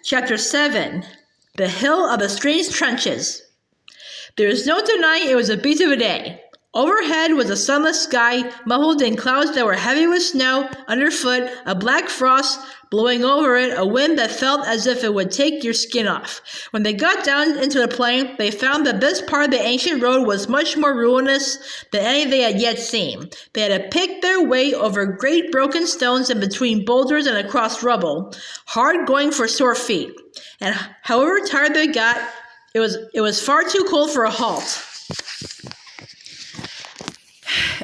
Chapter 7. The Hill of the Strange Trenches. There is no denying it was a beast of a day. Overhead was a sunless sky, muffled in clouds that were heavy with snow, underfoot, a black frost, blowing over it, a wind that felt as if it would take your skin off. When they got down into the plain, they found that this part of the ancient road was much more ruinous than any they had yet seen. They had to pick their way over great broken stones and between boulders and across rubble, hard going for sore feet. And however tired they got, it was far too cold for a halt.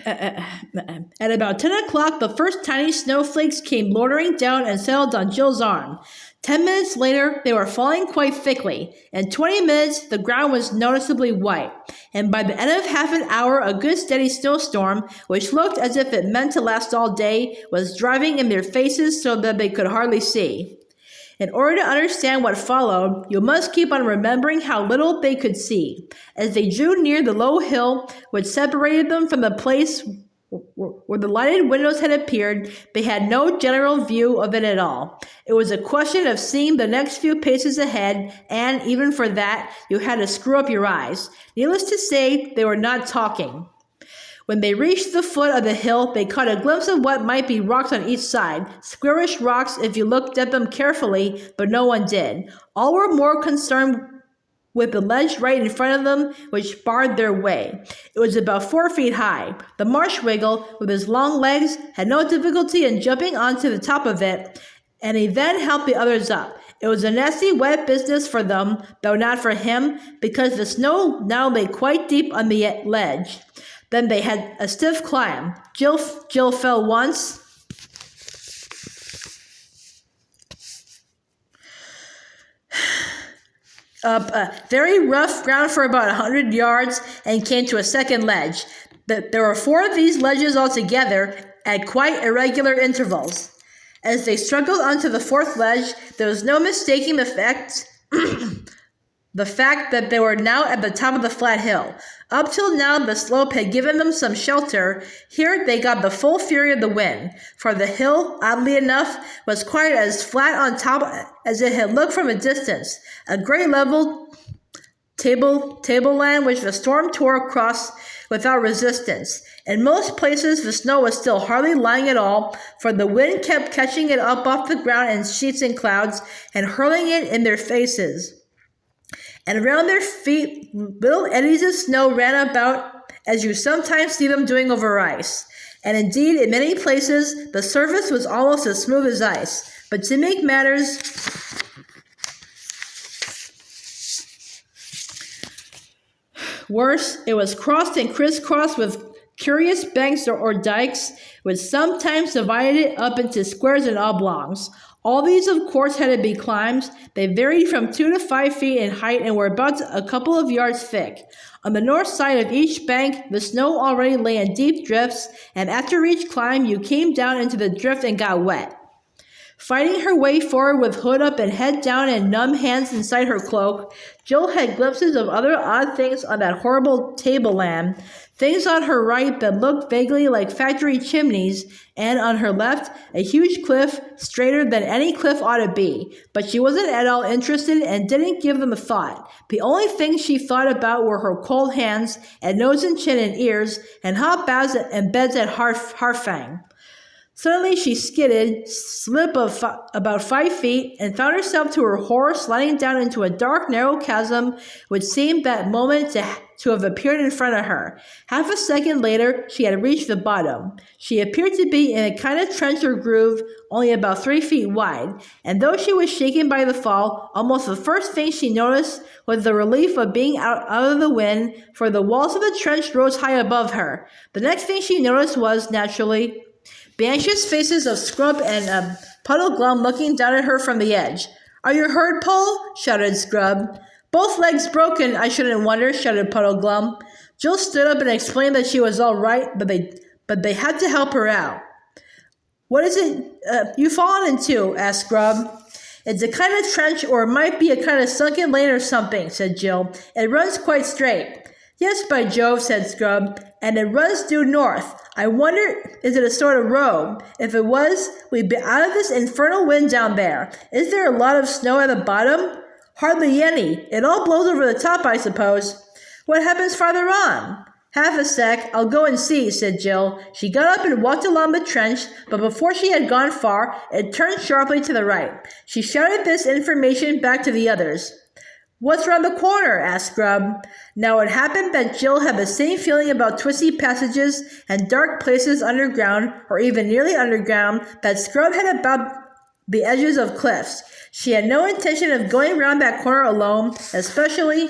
At about 10 o'clock, the first tiny snowflakes came loitering down and settled on Jill's arm. 10 minutes later, they were falling quite thickly. In 20 minutes, the ground was noticeably white. And by the end of half an hour, a good steady snowstorm, which looked as if it meant to last all day, was driving in their faces so that they could hardly see. In order to understand what followed, you must keep on remembering how little they could see. As they drew near the low hill which separated them from the place where the lighted windows had appeared, they had no general view of it at all. It was a question of seeing the next few paces ahead, and even for that, you had to screw up your eyes. Needless to say, they were not talking. When they reached the foot of the hill, they caught a glimpse of what might be rocks on each side, squarish rocks if you looked at them carefully, but no one did. All were more concerned with the ledge right in front of them, which barred their way. It was about 4 feet high. The marsh-wiggle, with his long legs, had no difficulty in jumping onto the top of it, and he then helped the others up. It was a nasty, wet business for them, though not for him, because the snow now lay quite deep on the ledge. Then they had a stiff climb. Jill fell once. Up very rough ground for about 100 yards and came to a second ledge. There were 4 of these ledges altogether at quite irregular intervals. As they struggled onto the 4th ledge, there was no mistaking the fact that they were now at the top of the flat hill. Up till now, the slope had given them some shelter. Here they got the full fury of the wind, for the hill, oddly enough, was quite as flat on top as it had looked from a distance, a great level tableland which the storm tore across without resistance. In most places, the snow was still hardly lying at all, for the wind kept catching it up off the ground in sheets and clouds and hurling it in their faces. And around their feet, little eddies of snow ran about as you sometimes see them doing over ice. And indeed, in many places, the surface was almost as smooth as ice. But to make matters worse, it was crossed and crisscrossed with curious banks or dikes, which sometimes divided it up into squares and oblongs. All these, of course, had to be climbed. They varied from 2 to 5 feet in height and were about a couple of yards thick. On the north side of each bank, the snow already lay in deep drifts, and after each climb, you came down into the drift and got wet. Fighting her way forward with hood up and head down and numb hands inside her cloak, Jill had glimpses of other odd things on that horrible tableland, things on her right that looked vaguely like factory chimneys, and on her left, a huge cliff, straighter than any cliff ought to be. But she wasn't at all interested and didn't give them a thought. The only things she thought about were her cold hands and nose and chin and ears and hot baths and beds at Harfang. Suddenly she skidded, slipped about 5 feet, and found herself to her horror sliding down into a dark, narrow chasm which seemed that moment to have appeared in front of her. Half a second later, she had reached the bottom. She appeared to be in a kind of trench or groove, only about 3 feet wide, and though she was shaken by the fall, almost the first thing she noticed was the relief of being out of the wind, for the walls of the trench rose high above her. The next thing she noticed was, naturally, the anxious faces of Scrub and Puddle Glum looking down at her from the edge. "Are you hurt, Paul?" shouted Scrub. "Both legs broken, I shouldn't wonder," shouted Puddle Glum. Jill stood up and explained that she was all right, but they had to help her out. "What is it you've fallen into?" asked Scrub. "It's a kind of trench, or it might be a kind of sunken lane or something," said Jill. "It runs quite straight." Yes, by Jove, said Scrub, and it runs due north. I wonder, is it a sort of road? If it was, we'd be out of this infernal wind down there. Is there a lot of snow at the bottom? Hardly any. It all blows over the top, I suppose. What happens farther on? Half a sec, I'll go and see, said Jill. She got up and walked along the trench, but before she had gone far, it turned sharply to the right. She shouted this information back to the others. What's round the corner? Asked Scrub. Now it happened that Jill had the same feeling about twisty passages and dark places underground, or even nearly underground, that Scrub had about the edges of cliffs. She had no intention of going round that corner alone, especially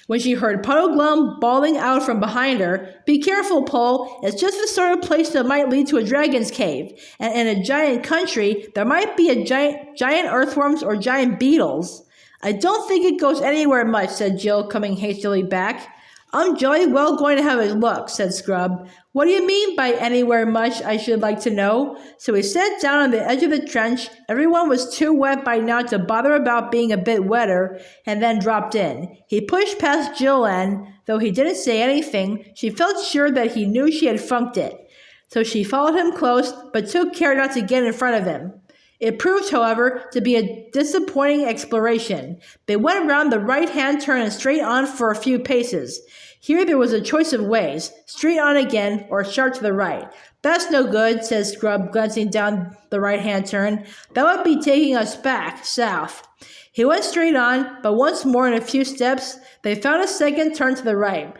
when she heard Puddleglum bawling out from behind her, "Be careful, Pole. It's just the sort of place that might lead to a dragon's cave. And in a giant country, there might be a giant earthworms or giant beetles." "I don't think it goes anywhere much," said Jill, coming hastily back. "I'm jolly well going to have a look," said Scrub. "What do you mean by anywhere much, I should like to know?" So he sat down on the edge of the trench. Everyone was too wet by now to bother about being a bit wetter, and then dropped in. He pushed past Jill and, though he didn't say anything, she felt sure that he knew she had funked it. So she followed him close, but took care not to get in front of him. It proved, however, to be a disappointing exploration. They went round the right-hand turn and straight on for a few paces. Here there was a choice of ways, straight on again, or sharp to the right. "That's no good," said Scrub, glancing down the right-hand turn. "That would be taking us back, south." He went straight on, but once more in a few steps, they found a second turn to the right.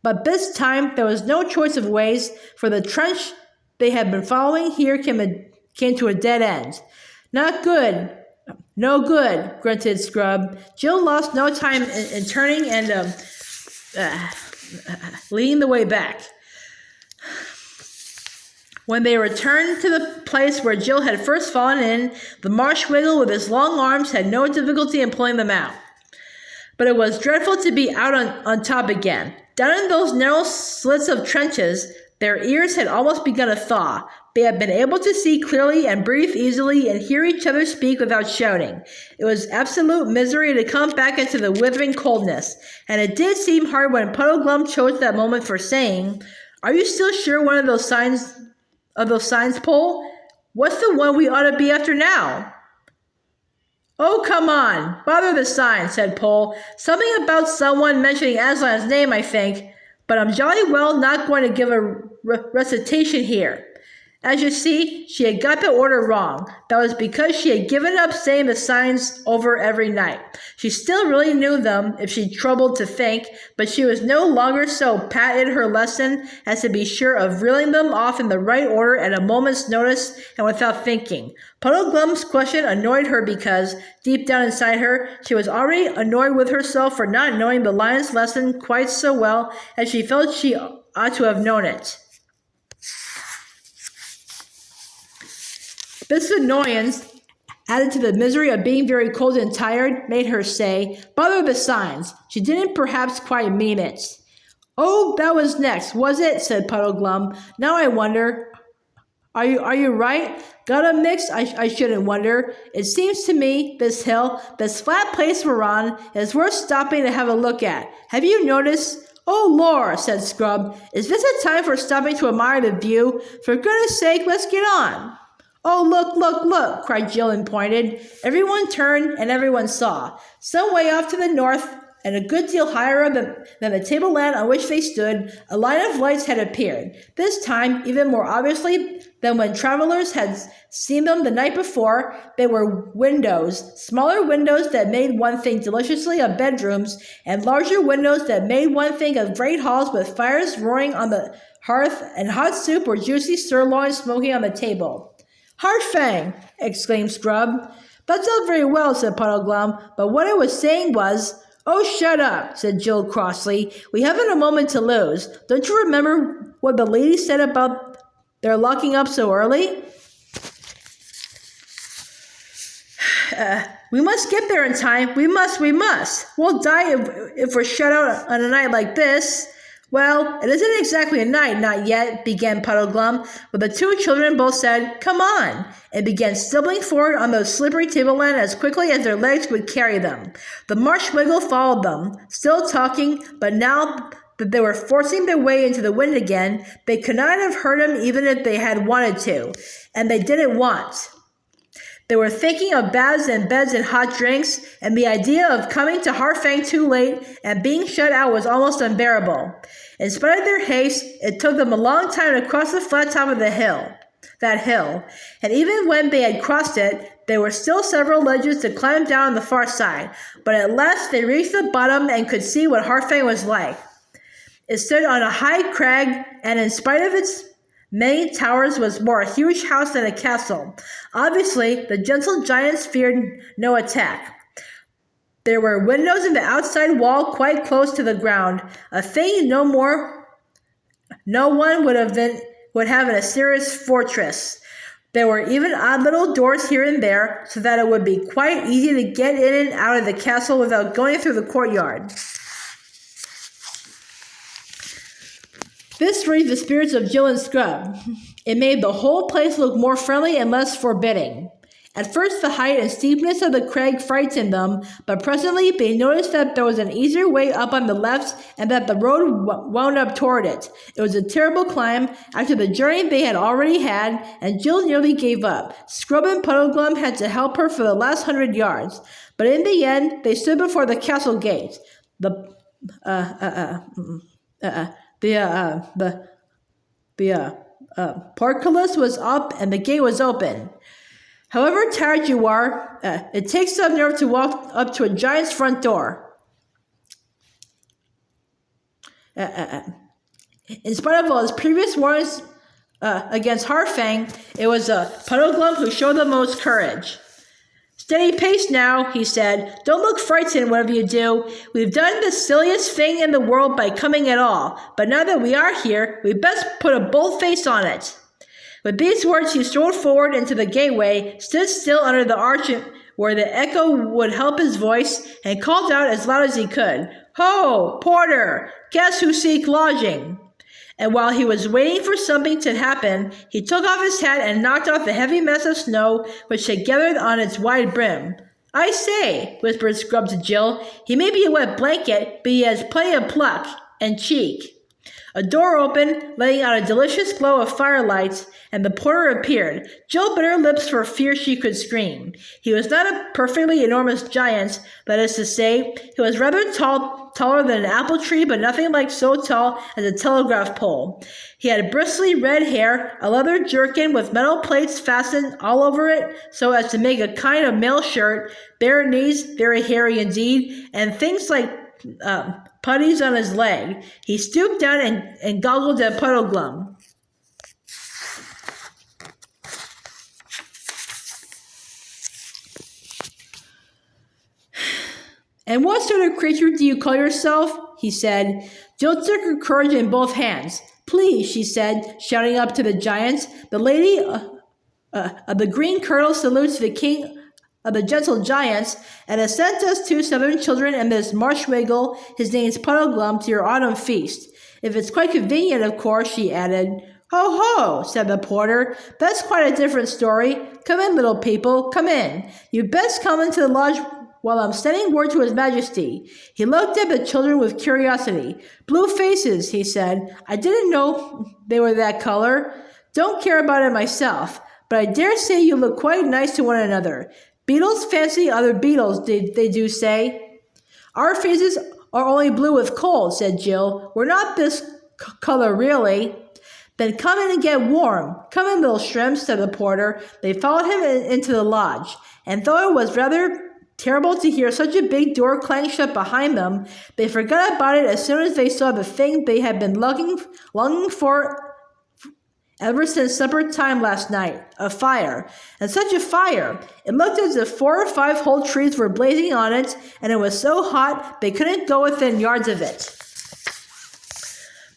But this time there was no choice of ways, for the trench they had been following here came to a dead end. "Not good. No good," grunted Scrub. Jill lost no time in turning and leading the way back. When they returned to the place where Jill had first fallen in, the marsh wiggle with his long arms had no difficulty in pulling them out. But it was dreadful to be out on top again. Down in those narrow slits of trenches, their ears had almost begun to thaw. They had been able to see clearly and breathe easily and hear each other speak without shouting. It was absolute misery to come back into the withering coldness, and it did seem hard when Puddleglum chose that moment for saying, "Are you still sure one of those signs, Pole? What's the one we ought to be after now?" "Oh, come on. Bother the sign," said Pole. "Something about someone mentioning Aslan's name, I think. But I'm jolly well not going to give a recitation here." As you see, she had got the order wrong. That was because she had given up saying the signs over every night. She still really knew them if she troubled to think, but she was no longer so pat in her lesson as to be sure of reeling them off in the right order at a moment's notice and without thinking. Puddleglum's question annoyed her because, deep down inside her, she was already annoyed with herself for not knowing the lion's lesson quite so well as she felt she ought to have known it. This annoyance, added to the misery of being very cold and tired, made her say, "Bother the signs." She didn't perhaps quite mean it. "Oh, that was next, was it?" said Puddleglum. "Now I wonder, are you right? Got 'em mixed? I shouldn't wonder. It seems to me, this hill, this flat place we're on, is worth stopping to have a look at. Have you noticed?" "Oh, Lord," said Scrub. "Is this a time for stopping to admire the view? For goodness sake, let's get on." "Oh, look," cried Jill and pointed. Everyone turned and everyone saw. Some way off to the north, and a good deal higher up than the tableland on which they stood, a line of lights had appeared. This time, even more obviously than when travelers had seen them the night before, they were windows, smaller windows that made one think deliciously of bedrooms, and larger windows that made one think of great halls with fires roaring on the hearth and hot soup or juicy sirloin smoking on the table. "Harfang!" exclaimed Scrub. "That's all very well," said Puddleglum, "but what I was saying was—" "Oh, shut up," said Jill crossly. "We haven't a moment to lose. Don't you remember what the lady said about their locking up so early?" We must get there in time. We must. We'll die if we're shut out on a night like this." Well, it isn't exactly a night, not yet, began Puddleglum, but the two children both said, "Come on," and began stumbling forward on the slippery tableland as quickly as their legs would carry them. The Marshwiggle followed them, still talking, but now that they were forcing their way into the wind again, they could not have heard him even if they had wanted to, and they didn't want. They were thinking of baths and beds and hot drinks, and the idea of coming to Harfang too late and being shut out was almost unbearable. In spite of their haste, it took them a long time to cross the flat top of that hill, and even when they had crossed it, there were still several ledges to climb down on the far side, but at last they reached the bottom and could see what Harfang was like. It stood on a high crag, and in spite of its many towers, was more a huge house than a castle. Obviously, the gentle giants feared no attack. There were windows in the outside wall quite close to the ground, a thing no one would have in a serious fortress. There were even odd little doors here and there, so that it would be quite easy to get in and out of the castle without going through the courtyard. This raised the spirits of Jill and Scrub. It made the whole place look more friendly and less forbidding. At first, the height and steepness of the crag frightened them, but presently they noticed that there was an easier way up on the left and that the road wound up toward it. It was a terrible climb after the journey they had already had, and Jill nearly gave up. Scrub and Puddleglum had to help her for the last 100 yards, but in the end, they stood before the castle gate. The portcullis was up and the gate was open. However tired you are, it takes some nerve to walk up to a giant's front door. In spite of all his previous warnings against Harfang, it was Puddleglum who showed the most courage. "Steady pace now," he said. "Don't look frightened, whatever you do. We've done the silliest thing in the world by coming at all, but now that we are here, we best put a bold face on it." With these words, he strode forward into the gateway, stood still under the arch where the echo would help his voice, and called out as loud as he could, "Ho, porter! Guests who seek lodging!" And while he was waiting for something to happen, he took off his hat and knocked off the heavy mass of snow which had gathered on its wide brim. "I say," whispered Scrub to Jill, "he may be a wet blanket, but he has plenty of pluck and cheek." A door opened, letting out a delicious glow of firelight, and the porter appeared. Jill bit her lips for fear she could scream. He was not a perfectly enormous giant, that is to say, he was rather taller than an apple tree, but nothing like so tall as a telegraph pole. He had bristly red hair, a leather jerkin with metal plates fastened all over it so as to make a kind of mail shirt, bare knees, very hairy indeed, and things like putties on his leg. He stooped down and goggled at Puddleglum. "And what sort of creature do you call yourself?" he said. Jill took her courage in both hands. "Please," she said, shouting up to the giants, "the lady of the green kirtle salutes the king of the gentle giants, and has sent us 2 7 children and this Marshwiggle, his name's Puddleglum, to your autumn feast. If it's quite convenient, of course," she added. "Ho, ho," said the porter. "That's quite a different story. Come in, little people, come in. You'd best come into the lodge while I'm sending word to His Majesty." He looked at the children with curiosity. "Blue faces," he said. "I didn't know they were that color. Don't care about it myself, but I dare say you look quite nice to one another. Beetles fancy other beetles, they do say." "Our faces are only blue with cold," said Jill. "We're not this color, really." "Then come in and get warm. Come in, little shrimps," said the porter. They followed him into the lodge, and though it was rather terrible to hear such a big door clang shut behind them, they forgot about it as soon as they saw the thing they had been longing for ever since supper time last night, a fire. And such a fire! It looked as if 4 or 5 whole trees were blazing on it, and it was so hot they couldn't go within yards of it.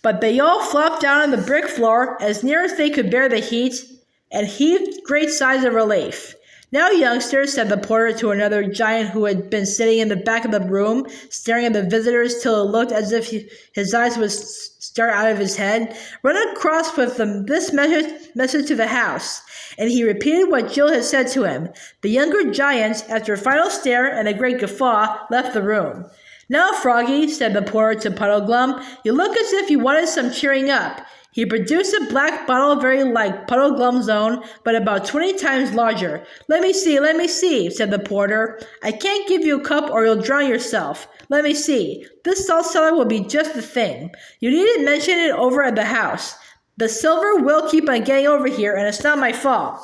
But they all flopped down on the brick floor as near as they could bear the heat, and heaved great sighs of relief. "Now, youngsters," said the porter to another giant who had been sitting in the back of the room, staring at the visitors till it looked as if his eyes would start out of his head, "run across with this message to the house." And he repeated what Jill had said to him. The younger giants, after a final stare and a great guffaw, left the room. "Now, Froggy," said the porter to Puddleglum, "you look as if you wanted some cheering up." He produced a black bottle very like Puddleglum's own, but about 20 times larger. Let me see," said the porter. "I can't give you a cup or you'll drown yourself. Let me see. This salt cellar will be just the thing. You needn't mention it over at the house. The silver will keep on getting over here, and it's not my fault."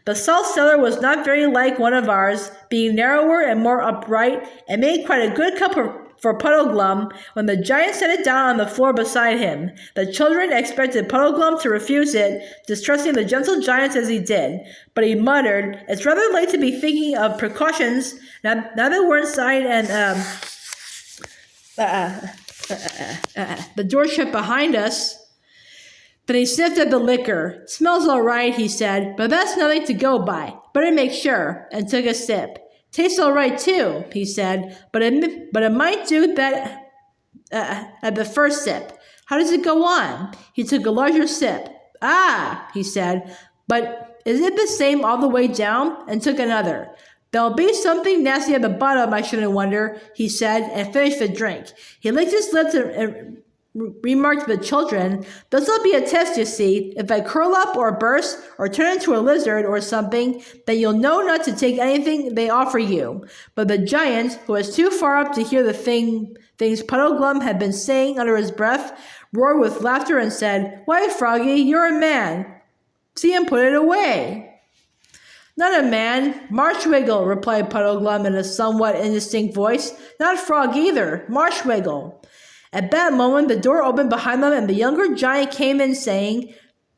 The salt cellar was not very like one of ours, being narrower and more upright, and made quite a good cup for Puddleglum when the giant set it down on the floor beside him. The children expected Puddleglum to refuse it, distrusting the gentle giants as he did. But he muttered, "It's rather late to be thinking of precautions now that we're inside and the door shut behind us." Then he sniffed at the liquor. "Smells all right," he said, "but that's nothing to go by. Better make sure," and took a sip. "Tastes all right too," he said, but it might do that at the first sip. How does it go on?" He took a larger sip. "Ah," he said, "but is it the same all the way down?" and took another. "There'll be something nasty at the bottom, I shouldn't wonder," he said, and finished the drink. He licked his lips and remarked to the children, "This'll be a test, you see. If I curl up or burst or turn into a lizard or something, then you'll know not to take anything they offer you." But the giant, who was too far up to hear the things Puddleglum had been saying under his breath, roared with laughter and said, "Why, Froggy, you're a man. See him put it away." "Not a man. Marshwiggle," replied Puddleglum in a somewhat indistinct voice. "Not Frog either. Marshwiggle." At that moment, the door opened behind them, and the younger giant came in, saying,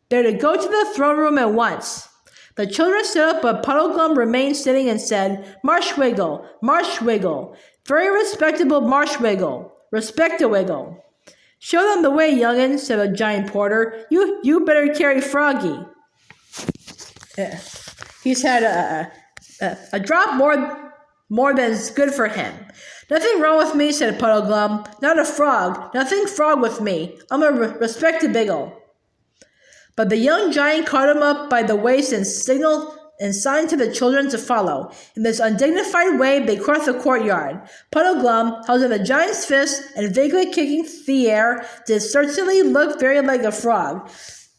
"They're to go to the throne room at once." The children stood up, but Puddleglum remained sitting and said, "Marshwiggle, Marshwiggle, very respectable Marshwiggle, respect-a-wiggle." "Show them the way, young'un," said the giant porter. You better carry Froggy. He's had a drop more than's good for him." "Nothing wrong with me," said Puddleglum. "Not a frog. Nothing frog with me. I'm a respect-a-biggle." But the young giant caught him up by the waist and signed to the children to follow. In this undignified way, they crossed the courtyard. Puddleglum, held in the giant's fist and vaguely kicking the air, did certainly look very like a frog.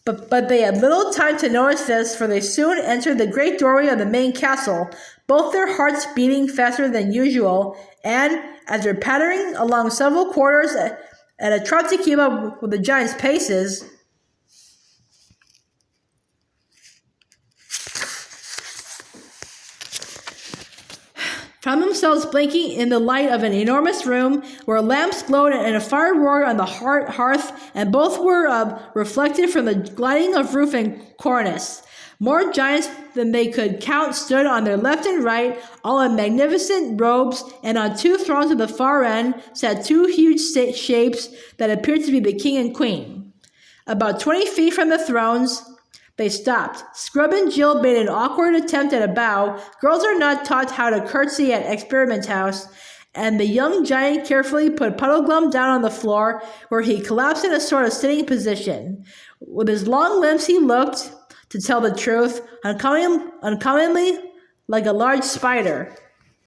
But they had little time to notice this, for they soon entered the great doorway of the main castle, both their hearts beating faster than usual, and, after pattering along several quarters at a trot to keep up with the giant's paces, found themselves blinking in the light of an enormous room where lamps glowed and a fire roared on the hearth, and both were reflected from the gliding of roof and cornice. More giants than they could count stood on their left and right, all in magnificent robes, and on two thrones at the far end sat two huge shapes that appeared to be the king and queen. About 20 feet from the thrones, they stopped. Scrub and Jill made an awkward attempt at a bow. Girls are not taught how to curtsy at Experiment House, and the young giant carefully put Puddleglum down on the floor, where he collapsed in a sort of sitting position. With his long limbs he looked, to tell the truth, uncommonly like a large spider.